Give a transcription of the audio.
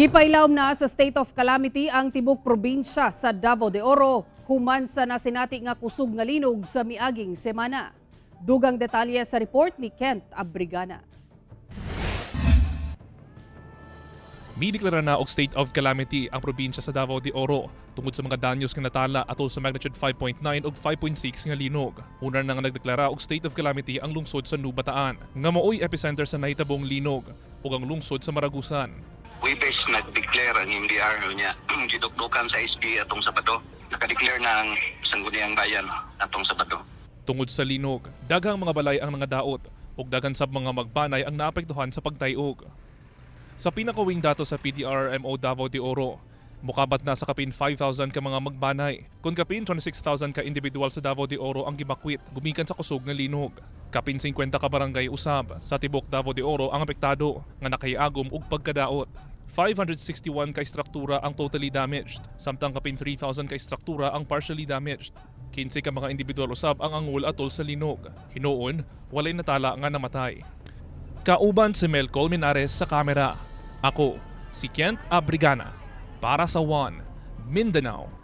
Gipailawom na sa state of calamity ang tibok probinsya sa Davao de Oro human sa nasinati nga kusog nga linog sa miaging semana. Dugang detalye sa report ni Kent Abrigana. Mideklara na og state of calamity ang probinsya sa Davao de Oro tungod sa mga danyos nga natala atol sa magnitude 5.9 ug 5.6 nga linog. Una na nga nagdeklara og state of calamity ang lungsod sa Nubataan nga maoy epicenter sa nahitabong linog ug ang lungsod sa Maragusan. We base nag-declare ang MDR niya gidukdukan sa SP atong Sabado. Naka-declare na ang sangguniang bayan atong Sabado. Tungod sa linog, daghang mga balay ang nangadaot ug daghan sab mga magbanay ang naapektuhan sa pagtayog. Sa pinakawing dato sa PDRMO Davao de Oro, mukabat na sa kapin 5,000 ka mga magbanay, kung kapin 26,000 ka individual sa Davao de Oro ang gibakwit gumikan sa kusog nga linog. Kapin 50 ka barangay usab sa tibok Davao de Oro ang apektado nga nakahiagom ug pagkadaot. 561 ka istruktura ang totally damaged, samtang kapin 3,000 ka istruktura ang partially damaged. 15 ka mga individual usab ang angol atol sa linog. Hinuon, walay natala nga namatay. Kauban si Mel Colmenares sa kamera. Ako, si Kent Abrigana, para sa One Mindanao.